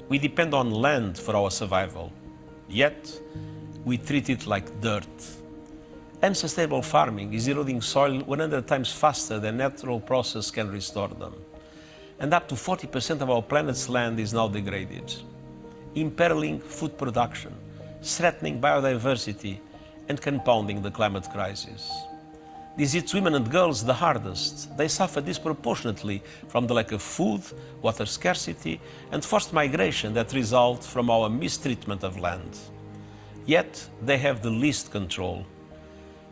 We depend on land for our survival, yet we treat it like dirt. Unsustainable farming is eroding soil 100 times faster than natural process can restore them. And up to 40% of our planet's land is now degraded, imperiling food production, threatening biodiversity, and compounding the climate crisis. This hits women and girls the hardest. They suffer disproportionately from the lack of food, water scarcity, and forced migration that result from our mistreatment of land. Yet, they have the least control.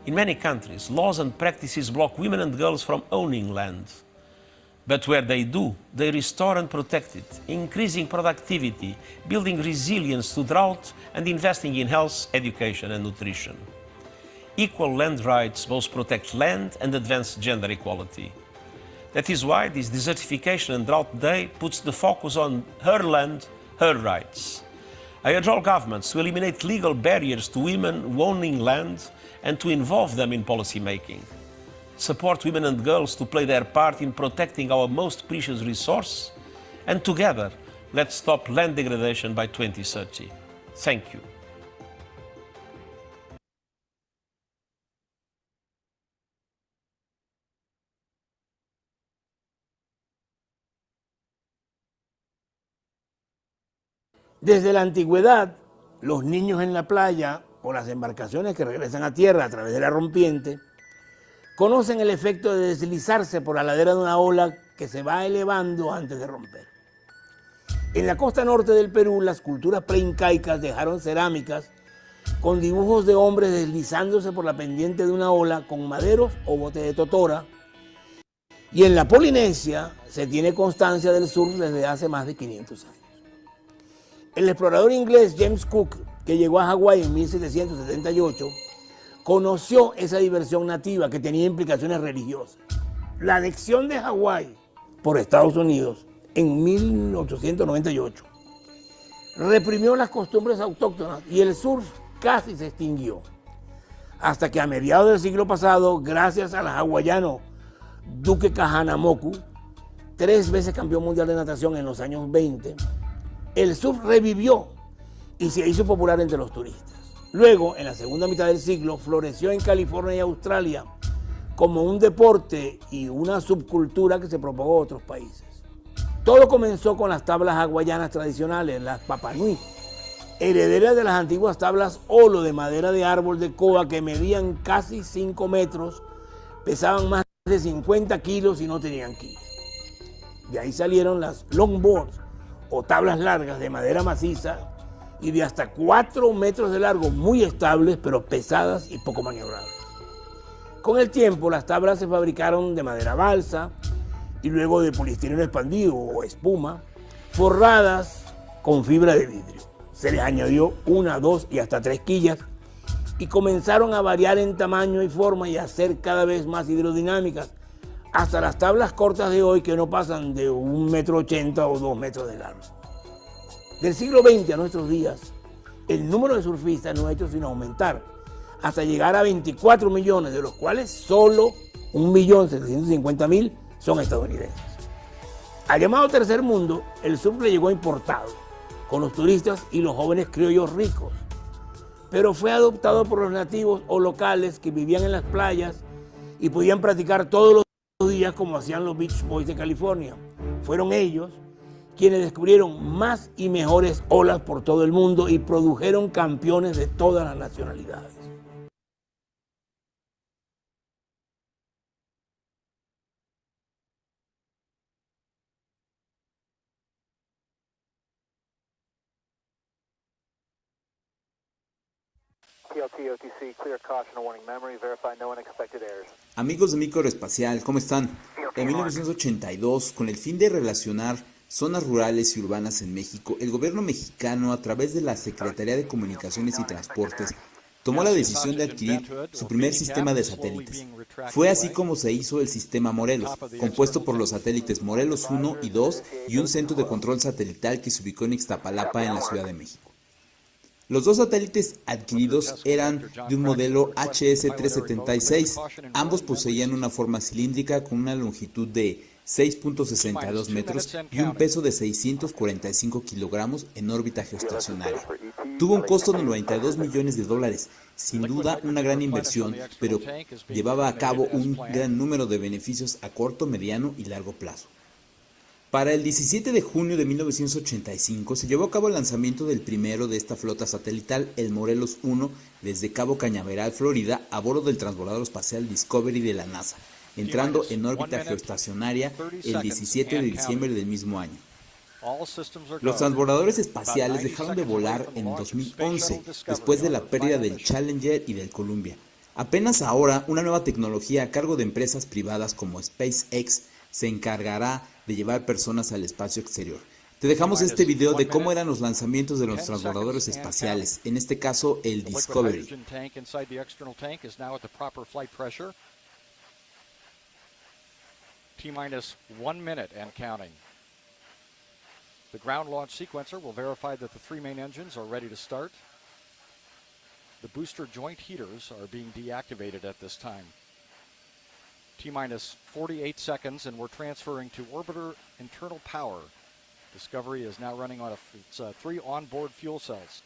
In many countries, laws and practices block women and girls from owning land. But where they do, they restore and protect it, increasing productivity, building resilience to drought, and investing in health, education, and nutrition. Equal land rights both protect land and advance gender equality. That is why this Desertification and Drought Day puts the focus on her land, her rights. I urge all governments to eliminate legal barriers to women owning land and to involve them in policy making. Support women and girls to play their part in protecting our most precious resource, and together, let's stop land degradation by 2030. Thank you. Desde la antigüedad, los niños en la playa o las embarcaciones que regresan a tierra a través de la rompiente conocen el efecto de deslizarse por la ladera de una ola que se va elevando antes de romper. En la costa norte del Perú, las culturas preincaicas dejaron cerámicas con dibujos de hombres deslizándose por la pendiente de una ola con maderos o bote de totora. Y en la Polinesia se tiene constancia del surf desde hace más de 500 años. El explorador inglés James Cook, que llegó a Hawái en 1778, conoció esa diversión nativa que tenía implicaciones religiosas. La anexión de Hawái por Estados Unidos en 1898 reprimió las costumbres autóctonas y el surf casi se extinguió. Hasta que a mediados del siglo pasado, gracias al hawaiano Duke Kahanamoku, 3 veces campeón mundial de natación en los años 20, el surf revivió y se hizo popular entre los turistas. Luego, en la segunda mitad del siglo, floreció en California y Australia como un deporte y una subcultura que se propagó a otros países. Todo comenzó con las tablas hawaianas tradicionales, las Papa Nui, herederas de las antiguas tablas Olo de madera de árbol de coa que medían casi 5 metros, pesaban más de 50 kilos y no tenían quillas. De ahí salieron las longboards, o tablas largas de madera maciza y de hasta 4 metros de largo, muy estables, pero pesadas y poco maniobrables. Con el tiempo, las tablas se fabricaron de madera balsa y luego de poliestireno expandido o espuma, forradas con fibra de vidrio. Se les añadió 1, 2 y hasta 3 quillas y comenzaron a variar en tamaño y forma y a ser cada vez más hidrodinámicas, hasta las tablas cortas de hoy que no pasan de 1,80 m o 2 metros de largo. Del siglo XX a nuestros días, el número de surfistas no ha hecho sino aumentar, hasta llegar a 24 millones, de los cuales solo 1.750.000 son estadounidenses. Al llamado tercer mundo, el surf le llegó importado, con los turistas y los jóvenes criollos ricos, pero fue adoptado por los nativos o locales que vivían en las playas y podían practicar todos los días como hacían los Beach Boys de California. Fueron ellos quienes descubrieron más y mejores olas por todo el mundo y produjeron campeones de todas las nacionalidades. Amigos de Micro Aeroespacial, ¿cómo están? En 1982, con el fin de relacionar zonas rurales y urbanas en México, el gobierno mexicano, a través de la Secretaría de Comunicaciones y Transportes, tomó la decisión de adquirir su primer sistema de satélites. Fue así como se hizo el sistema Morelos, compuesto por los satélites Morelos 1 y 2 y un centro de control satelital que se ubicó en Ixtapalapa, en la Ciudad de México. Los dos satélites adquiridos eran de un modelo HS-376. Ambos poseían una forma cilíndrica con una longitud de 6.62 metros y un peso de 645 kilogramos en órbita geoestacionaria. Tuvo un costo de $92 millones, sin duda una gran inversión, pero llevaba a cabo un gran número de beneficios a corto, mediano y largo plazo. Para el 17 de junio de 1985 se llevó a cabo el lanzamiento del primero de esta flota satelital, el Morelos 1, desde Cabo Cañaveral, Florida, a bordo del transbordador espacial Discovery de la NASA, entrando en órbita geoestacionaria el 17 de diciembre del mismo año. Los transbordadores espaciales dejaron de volar en 2011, después de la pérdida del Challenger y del Columbia. Apenas ahora, una nueva tecnología a cargo de empresas privadas como SpaceX se encargará de llevar personas al espacio exterior. Te dejamos este video de cómo eran los lanzamientos de los transbordadores espaciales, en este caso el Discovery. T-minus 1 minute and counting. The ground launch sequencer will verify that the three main engines are ready to start. The booster joint heaters are being deactivated at this time. T-minus 48 seconds and we're transferring to orbiter internal power. Discovery is now running on its 3 onboard fuel cells.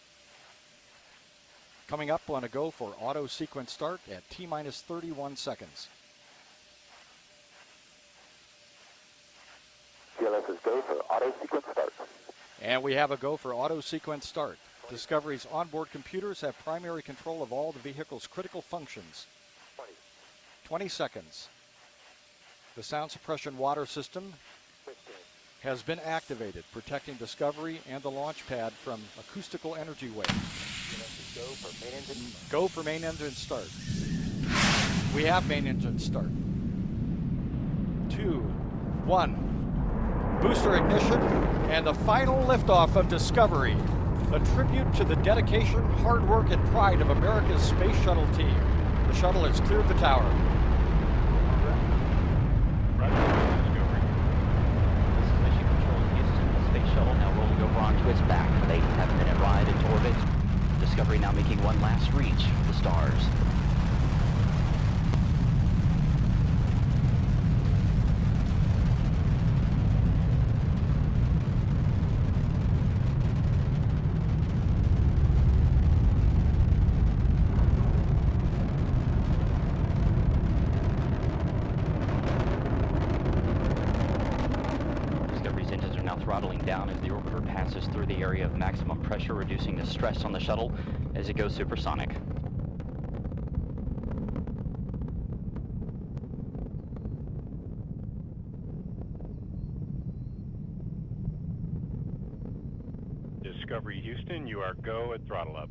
Coming up on a go for auto sequence start at T-minus 31 seconds. CLS is go for auto sequence start. And we have a go for auto sequence start. Discovery's onboard computers have primary control of all the vehicle's critical functions. 20 seconds. The sound suppression water system has been activated, protecting Discovery and the launch pad from acoustical energy waves. Go for main engine start. We have main engine start. 2, 1. Booster ignition and the final liftoff of Discovery. A tribute to the dedication, hard work, and pride of America's space shuttle team. The shuttle has cleared the tower. This is Mission Control in Houston. The space shuttle now rolling over onto its back for the 8.5-minute ride into orbit. Discovery now making one last reach for the stars. Throttling down as the orbiter passes through the area of maximum pressure, reducing the stress on the shuttle as it goes supersonic. Discovery Houston, you are go at throttle up.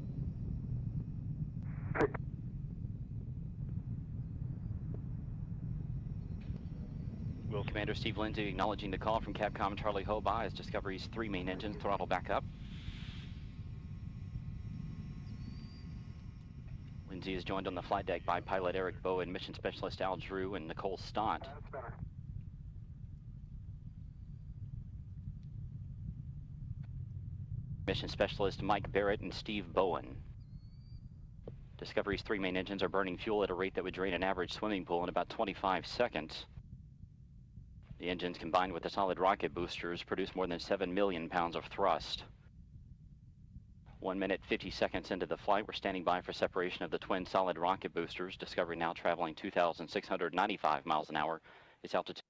Commander Steve Lindsay acknowledging the call from Capcom Charlie Hoba as Discovery's 3 main engines throttle back up. Lindsay is joined on the flight deck by pilot Eric Bowen, mission specialist Al Drew, and Nicole Stott. Mission specialist Mike Barrett and Steve Bowen. Discovery's 3 main engines are burning fuel at a rate that would drain an average swimming pool in about 25 seconds. The engines combined with the solid rocket boosters produce more than 7 million pounds of thrust. 1 minute, 50 seconds into the flight, we're standing by for separation of the twin solid rocket boosters. Discovery now traveling 2,695 miles an hour. Its altitude.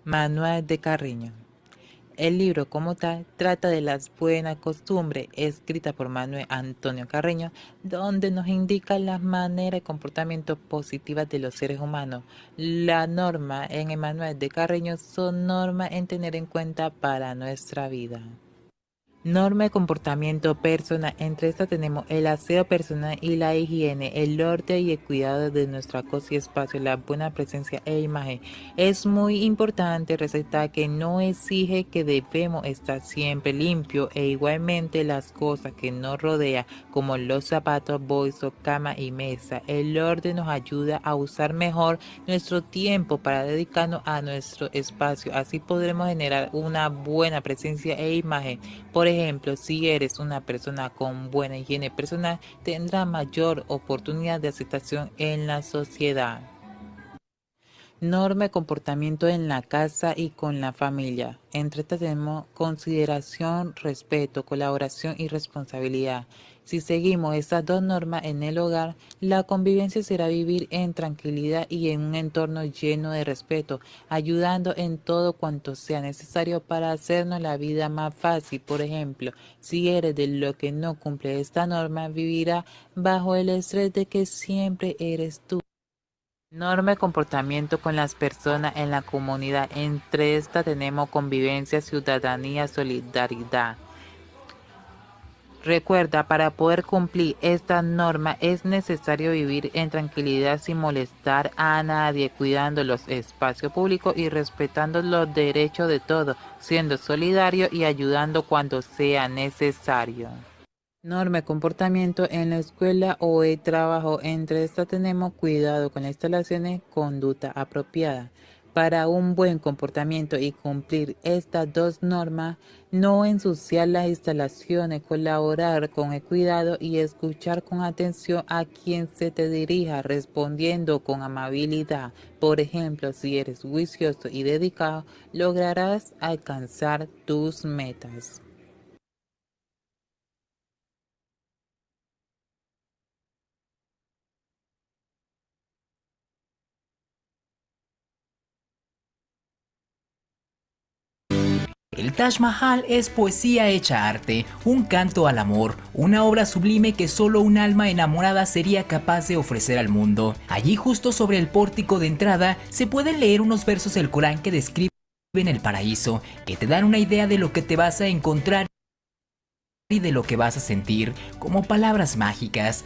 Manuel de Carreño. El libro como tal trata de las buenas costumbres, escrita por Manuel Antonio Carreño, donde nos indica las maneras y comportamientos positivas de los seres humanos. Las normas en el Manuel de Carreño son normas en tener en cuenta para nuestra vida. Norma de comportamiento personal. Entre estas tenemos el aseo personal y la higiene, el orden y el cuidado de nuestra cosa y espacio, la buena presencia e imagen. Es muy importante resaltar que no exige que debemos estar siempre limpios e igualmente las cosas que nos rodean, como los zapatos, bolsos, cama y mesa. El orden nos ayuda a usar mejor nuestro tiempo para dedicarnos a nuestro espacio. Así podremos generar una buena presencia e imagen. Por ejemplo, si eres una persona con buena higiene personal, tendrás mayor oportunidad de aceptación en la sociedad. Norma de comportamiento en la casa y con la familia. Entre estas tenemos consideración, respeto, colaboración y responsabilidad. Si seguimos estas dos normas en el hogar, la convivencia será vivir en tranquilidad y en un entorno lleno de respeto, ayudando en todo cuanto sea necesario para hacernos la vida más fácil. Por ejemplo, si eres de lo que no cumple esta norma, vivirá bajo el estrés de que siempre eres tú. Norma de comportamiento con las personas en la comunidad. Entre estas tenemos convivencia, ciudadanía, solidaridad. Recuerda, para poder cumplir esta norma es necesario vivir en tranquilidad sin molestar a nadie, cuidando los espacios públicos y respetando los derechos de todos, siendo solidario y ayudando cuando sea necesario. Norma de comportamiento en la escuela o el trabajo. Entre estas tenemos cuidado con las instalaciones, conducta apropiada. Para un buen comportamiento y cumplir estas dos normas, no ensuciar las instalaciones, colaborar con el cuidado y escuchar con atención a quien se te dirija, respondiendo con amabilidad. Por ejemplo, si eres juicioso y dedicado, lograrás alcanzar tus metas. El Taj Mahal es poesía hecha arte, un canto al amor, una obra sublime que solo un alma enamorada sería capaz de ofrecer al mundo. Allí, justo sobre el pórtico de entrada, se pueden leer unos versos del Corán que describen el paraíso, que te dan una idea de lo que te vas a encontrar y de lo que vas a sentir, como palabras mágicas.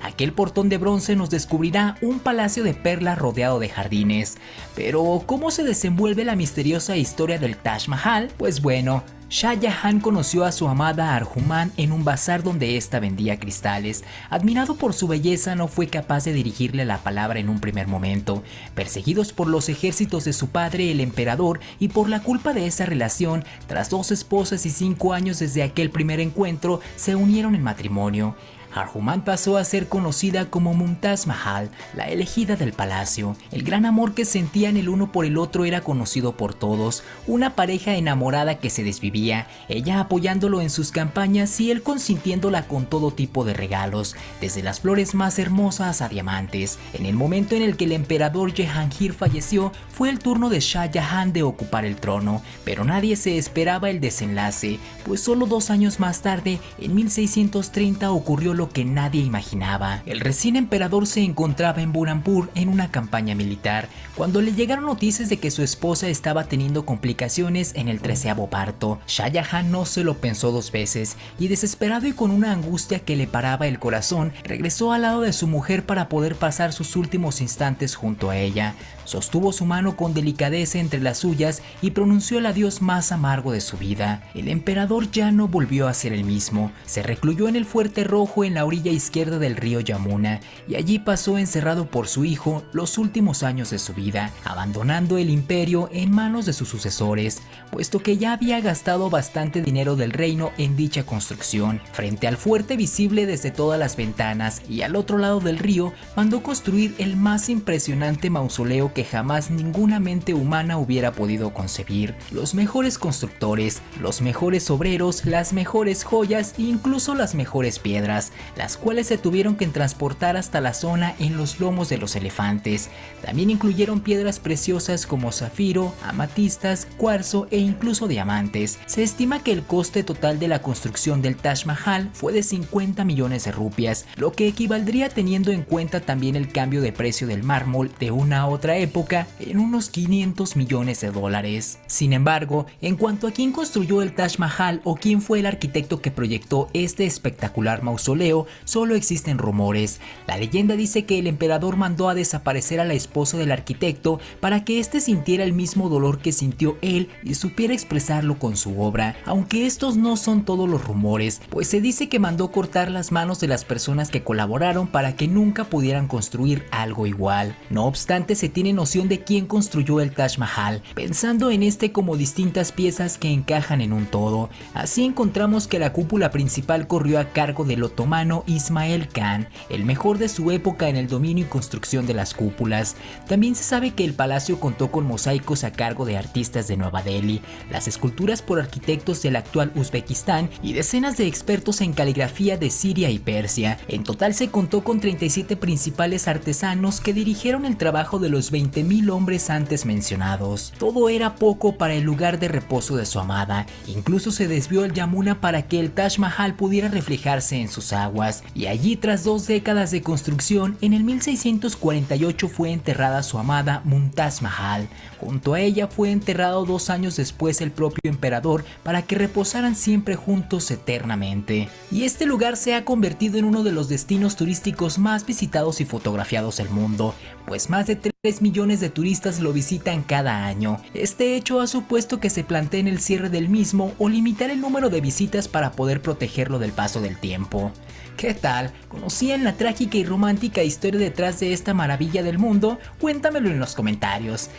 Aquel portón de bronce nos descubrirá un palacio de perlas rodeado de jardines. Pero, ¿cómo se desenvuelve la misteriosa historia del Taj Mahal? Pues bueno, Shah Jahan conoció a su amada Arjumand en un bazar donde ésta vendía cristales. Admirado por su belleza, no fue capaz de dirigirle la palabra en un primer momento. Perseguidos por los ejércitos de su padre, el emperador, y por la culpa de esa relación, tras 2 esposas y 5 años desde aquel primer encuentro, se unieron en matrimonio. Arjumand pasó a ser conocida como Mumtaz Mahal, la elegida del palacio. El gran amor que sentían el uno por el otro era conocido por todos, una pareja enamorada que se desvivía, ella apoyándolo en sus campañas y él consintiéndola con todo tipo de regalos, desde las flores más hermosas a diamantes. En el momento en el que el emperador Jehangir falleció, fue el turno de Shah Jahan de ocupar el trono, pero nadie se esperaba el desenlace, pues solo 2 años más tarde, en 1630, ocurrió lo que nadie imaginaba. El recién emperador se encontraba en Burhanpur en una campaña militar, cuando le llegaron noticias de que su esposa estaba teniendo complicaciones en el 13º parto. Shah Jahan no se lo pensó 2 veces, y desesperado y con una angustia que le paraba el corazón, regresó al lado de su mujer para poder pasar sus últimos instantes junto a ella. Sostuvo su mano con delicadeza entre las suyas y pronunció el adiós más amargo de su vida. El emperador ya no volvió a ser el mismo. Se recluyó en el Fuerte Rojo en la orilla izquierda del río Yamuna, y allí pasó encerrado por su hijo los últimos años de su vida, abandonando el imperio en manos de sus sucesores, puesto que ya había gastado bastante dinero del reino en dicha construcción. Frente al fuerte visible desde todas las ventanas y al otro lado del río, mandó construir el más impresionante mausoleo que jamás ninguna mente humana hubiera podido concebir. Los mejores constructores, los mejores obreros, las mejores joyas e incluso las mejores piedras las cuales se tuvieron que transportar hasta la zona en los lomos de los elefantes. También incluyeron piedras preciosas como zafiro, amatistas, cuarzo e incluso diamantes. Se estima que el coste total de la construcción del Taj Mahal fue de 50 millones de rupias, lo que equivaldría, teniendo en cuenta también el cambio de precio del mármol de una a otra época, en unos 500 millones de dólares. Sin embargo, en cuanto a quién construyó el Taj Mahal o quién fue el arquitecto que proyectó este espectacular mausoleo, solo existen rumores. La leyenda dice que el emperador mandó a desaparecer a la esposa del arquitecto para que éste sintiera el mismo dolor que sintió él y supiera expresarlo con su obra, aunque estos no son todos los rumores, pues se dice que mandó cortar las manos de las personas que colaboraron para que nunca pudieran construir algo igual. No obstante, se tiene noción de quién construyó el Taj Mahal, pensando en este como distintas piezas que encajan en un todo. Así encontramos que la cúpula principal corrió a cargo del otomano Ismail Khan, el mejor de su época en el dominio y construcción de las cúpulas. También se sabe que el palacio contó con mosaicos a cargo de artistas de Nueva Delhi, las esculturas por arquitectos del actual Uzbekistán y decenas de expertos en caligrafía de Siria y Persia. En total se contó con 37 principales artesanos que dirigieron el trabajo de los 20.000 hombres antes mencionados. Todo era poco para el lugar de reposo de su amada, incluso se desvió el Yamuna para que el Taj Mahal pudiera reflejarse en sus aguas, y allí, tras 2 décadas de construcción, en el 1648 fue enterrada su amada Mumtaz Mahal. Junto a ella fue enterrado 2 años después el propio emperador para que reposaran siempre juntos eternamente. Y este lugar se ha convertido en uno de los destinos turísticos más visitados y fotografiados del mundo, pues más de 3 millones de turistas lo visitan cada año. Este hecho ha supuesto que se planteen el cierre del mismo o limitar el número de visitas para poder protegerlo del paso del tiempo. ¿Qué tal? ¿Conocían la trágica y romántica historia detrás de esta maravilla del mundo? Cuéntamelo en los comentarios.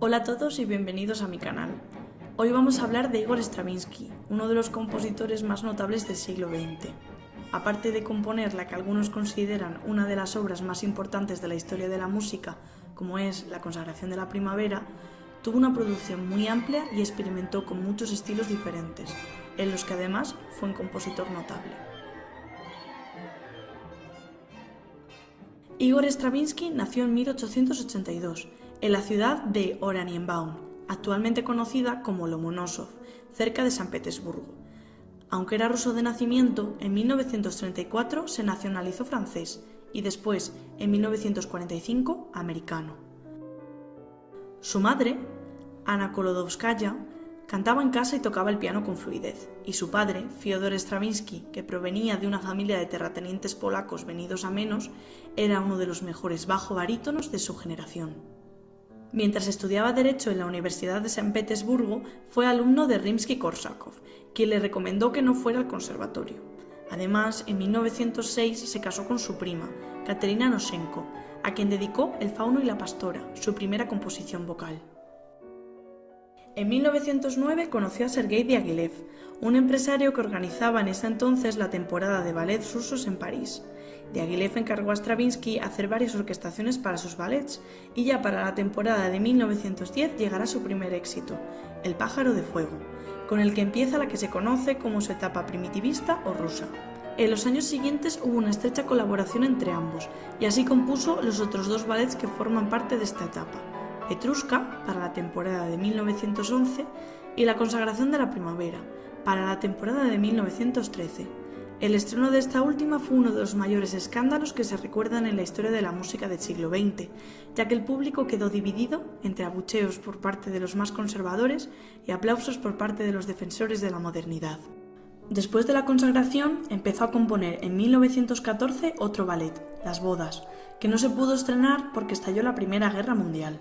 Hola a todos y bienvenidos a mi canal. Hoy vamos a hablar de Igor Stravinsky, uno de los compositores más notables del siglo XX. Aparte de componer la que algunos consideran una de las obras más importantes de la historia de la música, como es La Consagración de la Primavera, tuvo una producción muy amplia y experimentó con muchos estilos diferentes, en los que además fue un compositor notable. Igor Stravinsky nació en 1882, en la ciudad de Oranienbaum, actualmente conocida como Lomonosov, cerca de San Petersburgo. Aunque era ruso de nacimiento, en 1934 se nacionalizó francés y después, en 1945, americano. Su madre, Anna Kolodowskaya, cantaba en casa y tocaba el piano con fluidez, y su padre, Fyodor Stravinsky, que provenía de una familia de terratenientes polacos venidos a menos, era uno de los mejores bajo barítonos de su generación. Mientras estudiaba Derecho en la Universidad de San Petersburgo, fue alumno de Rimsky-Korsakov, quien le recomendó que no fuera al conservatorio. Además, en 1906 se casó con su prima, Katerina Noshenko, a quien dedicó El Fauno y la Pastora, su primera composición vocal. En 1909 conoció a Sergei Diaghilev, un empresario que organizaba en ese entonces la temporada de ballets rusos en París. Diaghilev encargó a Stravinsky hacer varias orquestaciones para sus ballets y ya para la temporada de 1910 llegará su primer éxito, El pájaro de fuego, con el que empieza la que se conoce como su etapa primitivista o rusa. En los años siguientes hubo una estrecha colaboración entre ambos y así compuso los otros 2 ballets que forman parte de esta etapa, Petrushka para la temporada de 1911 y La Consagración de la Primavera para la temporada de 1913. El estreno de esta última fue uno de los mayores escándalos que se recuerdan en la historia de la música del siglo XX, ya que el público quedó dividido entre abucheos por parte de los más conservadores y aplausos por parte de los defensores de la modernidad. Después de la consagración, empezó a componer en 1914 otro ballet, Las bodas, que no se pudo estrenar porque estalló la Primera Guerra Mundial.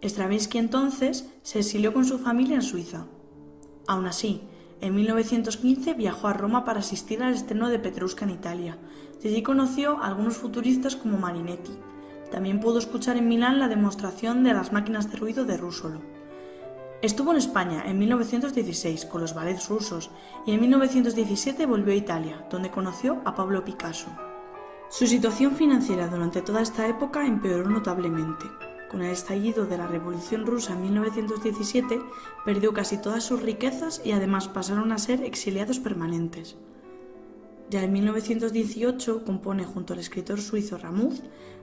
Stravinsky entonces se exilió con su familia en Suiza. Aún así, en 1915 viajó a Roma para asistir al estreno de Petrushka en Italia, y allí conoció a algunos futuristas como Marinetti. También pudo escuchar en Milán la demostración de las máquinas de ruido de Russolo. Estuvo en España en 1916 con los ballets rusos y en 1917 volvió a Italia, donde conoció a Pablo Picasso. Su situación financiera durante toda esta época empeoró notablemente. Con el estallido de la Revolución Rusa en 1917, perdió casi todas sus riquezas y además pasaron a ser exiliados permanentes. Ya en 1918 compone junto al escritor suizo Ramuth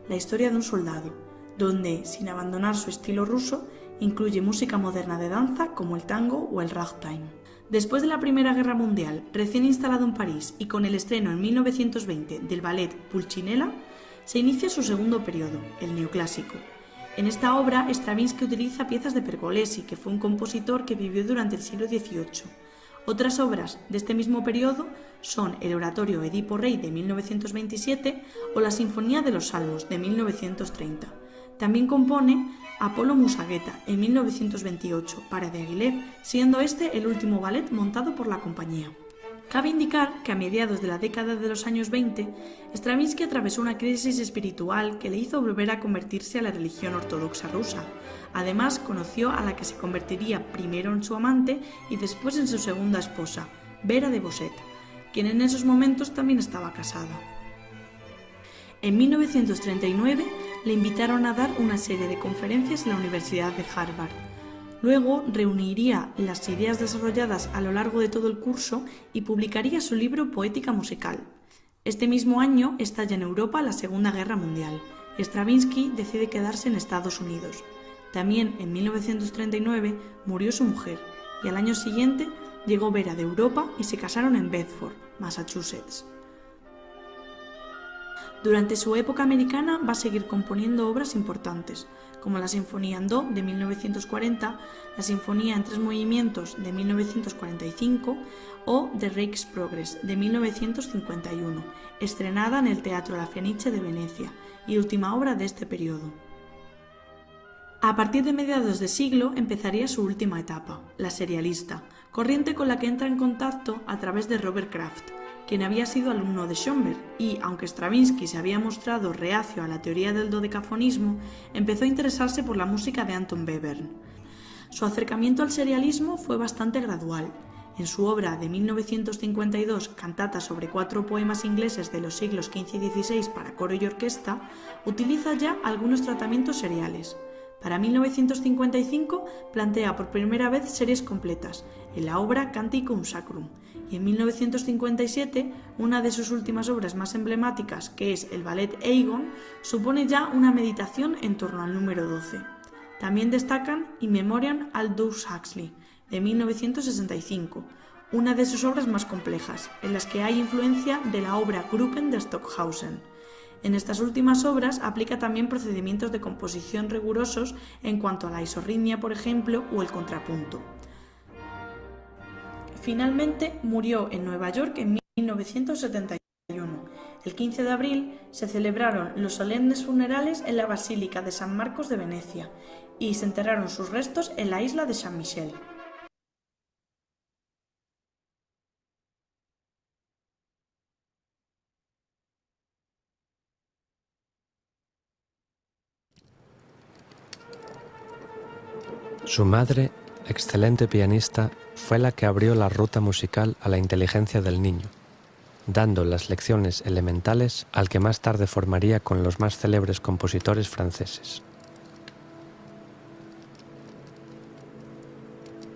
La historia de un soldado, donde, sin abandonar su estilo ruso, incluye música moderna de danza como el tango o el ragtime. Después de la Primera Guerra Mundial, recién instalado en París y con el estreno en 1920 del ballet Pulcinella, se inicia su segundo periodo, el neoclásico. En esta obra, Stravinsky utiliza piezas de Pergolesi, que fue un compositor que vivió durante el siglo XVIII. Otras obras de este mismo periodo son el oratorio Edipo Rey de 1927 o la Sinfonía de los Salmos de 1930. También compone Apolo Musagueta en 1928 para Diaghilev, siendo este el último ballet montado por la compañía. Cabe indicar que a mediados de la década de los años 20, Stravinsky atravesó una crisis espiritual que le hizo volver a convertirse a la religión ortodoxa rusa. Además, conoció a la que se convertiría primero en su amante y después en su segunda esposa, Vera de Bosset, quien en esos momentos también estaba casada. En 1939 le invitaron a dar una serie de conferencias en la Universidad de Harvard. Luego reuniría las ideas desarrolladas a lo largo de todo el curso y publicaría su libro Poética musical. Este mismo año estalla en Europa la Segunda Guerra Mundial. Stravinsky decide quedarse en Estados Unidos. También en 1939 murió su mujer y al año siguiente llegó Vera de Europa y se casaron en Bedford, Massachusetts. Durante su época americana va a seguir componiendo obras importantes, como la Sinfonía en Do de 1940, la Sinfonía en 3 movimientos de 1945 o The Rijksprogress de 1951, estrenada en el Teatro La Fenice de Venecia y última obra de este periodo. A partir de mediados de siglo empezaría su última etapa, la serialista, corriente con la que entra en contacto a través de Robert Kraft, quien había sido alumno de Schoenberg y, aunque Stravinsky se había mostrado reacio a la teoría del dodecafonismo, empezó a interesarse por la música de Anton Webern. Su acercamiento al serialismo fue bastante gradual. En su obra de 1952, Cantata sobre 4 poemas ingleses de los siglos XV y XVI para coro y orquesta, utiliza ya algunos tratamientos seriales. Para 1955 plantea por primera vez series completas, en la obra Canticum Sacrum, y en 1957, una de sus últimas obras más emblemáticas, que es el ballet Eigon, supone ya una meditación en torno al número 12. También destacan In Memoriam Aldous Huxley, de 1965, una de sus obras más complejas, en las que hay influencia de la obra Gruppen de Stockhausen. En estas últimas obras aplica también procedimientos de composición rigurosos en cuanto a la isorritmia, por ejemplo, o el contrapunto. Finalmente murió en Nueva York en 1971. El 15 de abril se celebraron los solemnes funerales en la Basílica de San Marcos de Venecia y se enterraron sus restos en la isla de San Michel. Su madre, excelente pianista, fue la que abrió la ruta musical a la inteligencia del niño, dando las lecciones elementales al que más tarde formaría con los más célebres compositores franceses.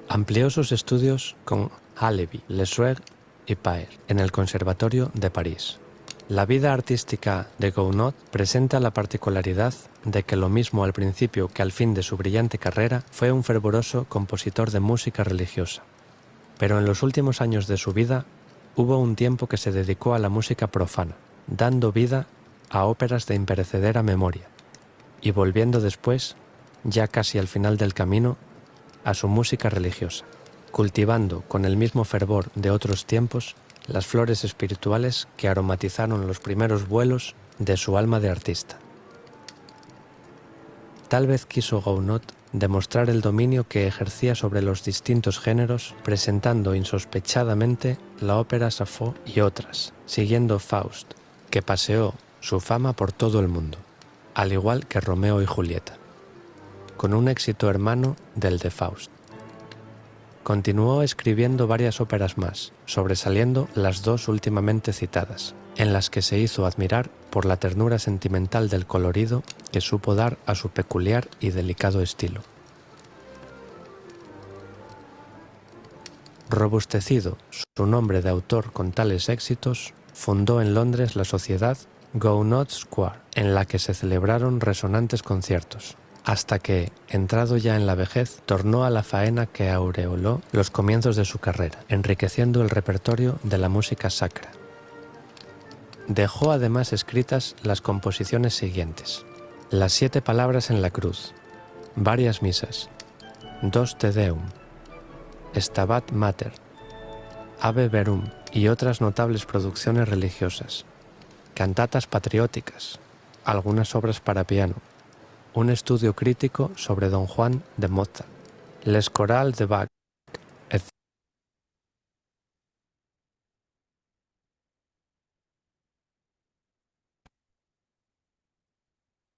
Amplió sus estudios con Halévy, Lesueur y Paër en el Conservatorio de París. La vida artística de Gounod presenta la particularidad de que lo mismo al principio que al fin de su brillante carrera fue un fervoroso compositor de música religiosa. Pero en los últimos años de su vida hubo un tiempo que se dedicó a la música profana, dando vida a óperas de imperecedera memoria, y volviendo después, ya casi al final del camino, a su música religiosa, cultivando con el mismo fervor de otros tiempos las flores espirituales que aromatizaron los primeros vuelos de su alma de artista. Tal vez quiso Gounod demostrar el dominio que ejercía sobre los distintos géneros, presentando insospechadamente la ópera Safo y otras, siguiendo Faust, que paseó su fama por todo el mundo, al igual que Romeo y Julieta, con un éxito hermano del de Faust. Continuó escribiendo varias óperas más, sobresaliendo las dos últimamente citadas, en las que se hizo admirar por la ternura sentimental del colorido que supo dar a su peculiar y delicado estilo. Robustecido su nombre de autor con tales éxitos, fundó en Londres la sociedad Gounod Square, en la que se celebraron resonantes conciertos, hasta que, entrado ya en la vejez, tornó a la faena que aureoló los comienzos de su carrera, enriqueciendo el repertorio de la música sacra. Dejó además escritas las composiciones siguientes: las 7 palabras en la cruz, varias misas, 2 Te Deum, Stabat Mater, Ave Verum y otras notables producciones religiosas, cantatas patrióticas, algunas obras para piano, un estudio crítico sobre Don Juan de Mozart, Les Chorales de Bach,